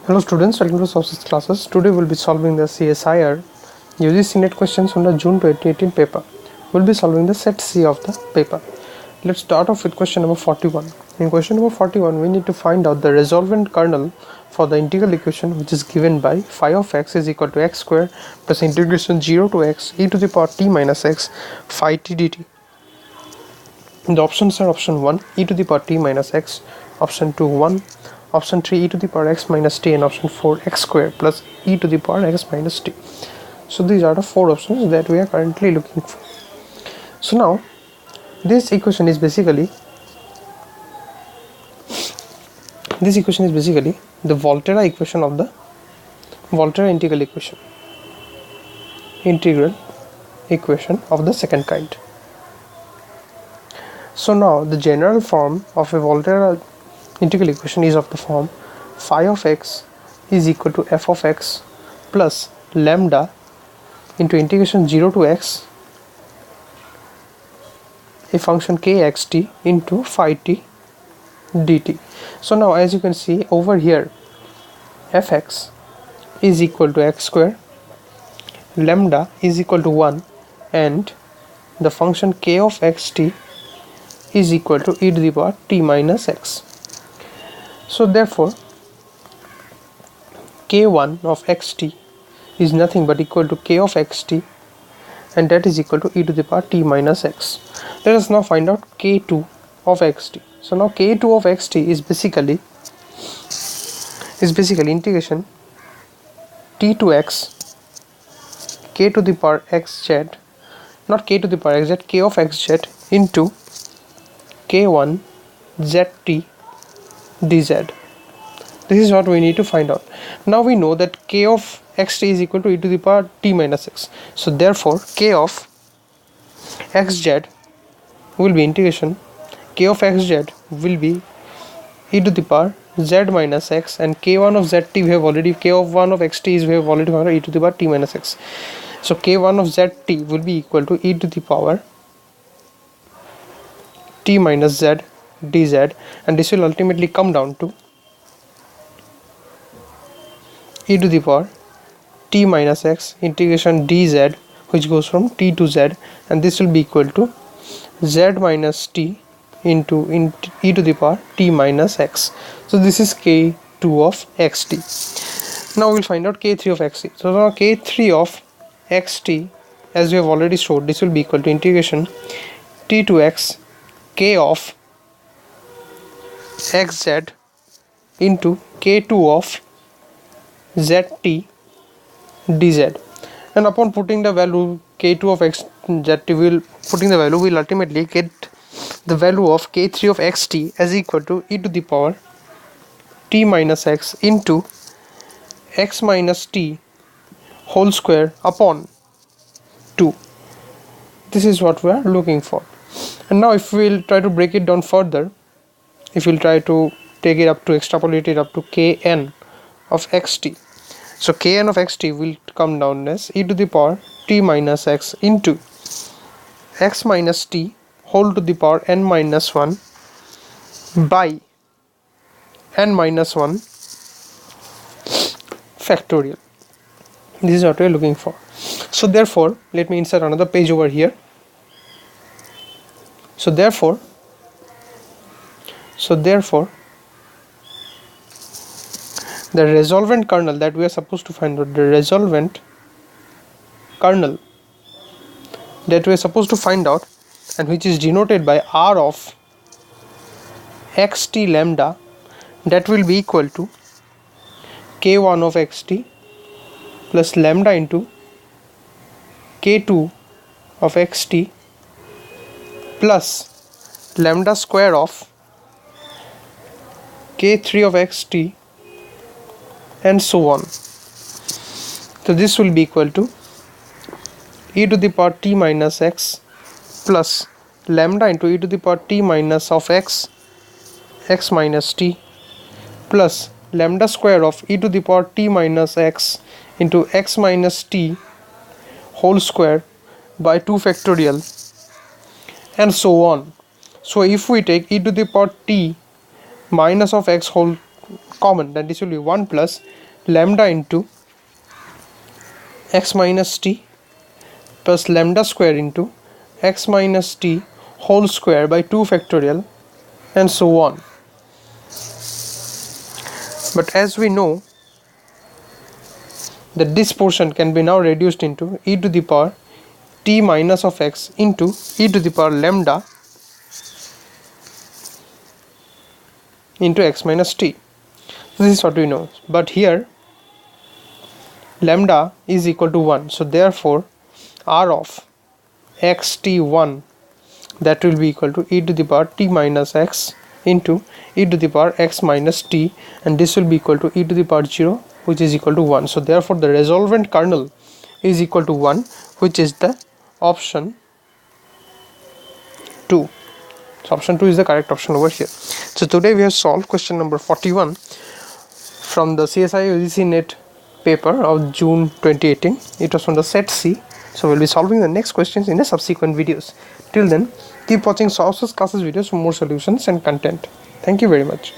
Hello students, welcome to Sources classes. Today we'll be solving the CSIR UGC net questions on the June 2018 paper. We'll be solving the set C of the paper. Let's start off with question number 41. In question number 41, we need to find out the resolvent kernel for the integral equation which is given by phi of x is equal to x square plus integration 0 to x e to the power t minus x phi t dt. The options are option 1 e to the power t minus x, option 2 1, option 3 e to the power x minus t, and option 4 x square plus e to the power x minus t. So these are the four options that we are currently looking for. So now this equation is basically the Volterra equation of the Volterra integral equation of the second kind. So now the general form of a Volterra integral equation is of the form phi of x is equal to f of x plus lambda into integration 0 to x a function kxt into phi t dt. So now as you can see over here, fx is equal to x square, lambda is equal to 1, and the function k of xt is equal to e to the power t minus x. So therefore k1 of xt is nothing but equal to k of xt, and that is equal to e to the power t minus x. Let us now find out k2 of xt. So now k2 of xt is basically integration t to x k to the power xz, not k to the power xz, k of xz into k1 zt dz. This is what we need to find out. Now we know that k of xt is equal to e to the power t minus x. So therefore k of xz will be integration k of xz will be e to the power z minus x, and k1 of zt we have already, k of 1 of xt is we have already found e to the power t minus x. So k1 of zt will be equal to e to the power t minus z dz, and this will ultimately come down to e to the power t minus x integration dz, which goes from t to z, and this will be equal to z minus t into e to the power t minus x. So this is k2 of xt. Now we'll find out k3 of xt. So now k3 of xt, as we have already showed, this will be equal to integration t to x k of xz into k2 of zt dz, and upon putting the value k2 of xz we'll ultimately get the value of k3 of xt as equal to e to the power t minus x into x minus t whole square upon 2. This is what we are looking for. And now if we'll try to break it down further, if we'll try to take it up to extrapolate it up to kn of xt, so kn of xt will come down as e to the power t minus x into x minus t whole to the power n minus 1 by n minus 1 factorial. This is what we are looking for. So therefore let me insert another page over here. So therefore the resolvent kernel that we are supposed to find out, and which is denoted by r of xt lambda, that will be equal to k1 of xt plus lambda into k2 of xt plus lambda square of k3 of xt, and so on. So this will be equal to e to the power t minus x plus lambda into e to the power t minus of x minus t plus lambda square of e to the power t minus x into x minus t whole square by 2 factorial, and so on. So if we take e to the power t minus of x whole common, then this will be 1 plus lambda into x minus t plus lambda square into x minus t whole square by 2 factorial and so on. But as we know that this portion can be now reduced into e to the power t minus of x into e to the power lambda into x minus t. This is what we know, but here lambda is equal to 1, so therefore r of xt1, that will be equal to e to the power t minus x into e to the power x minus t, and this will be equal to e to the power 0, which is equal to 1. So therefore the resolvent kernel is equal to 1, which is the option 2. So option 2 is the correct option over here. So today we have solved question number 41 from the CSIR UGC NET paper of June 2018. It was from the set C. So we'll be solving the next questions in the subsequent videos. Till then, keep watching Sources Classes videos for more solutions and content. Thank you very much.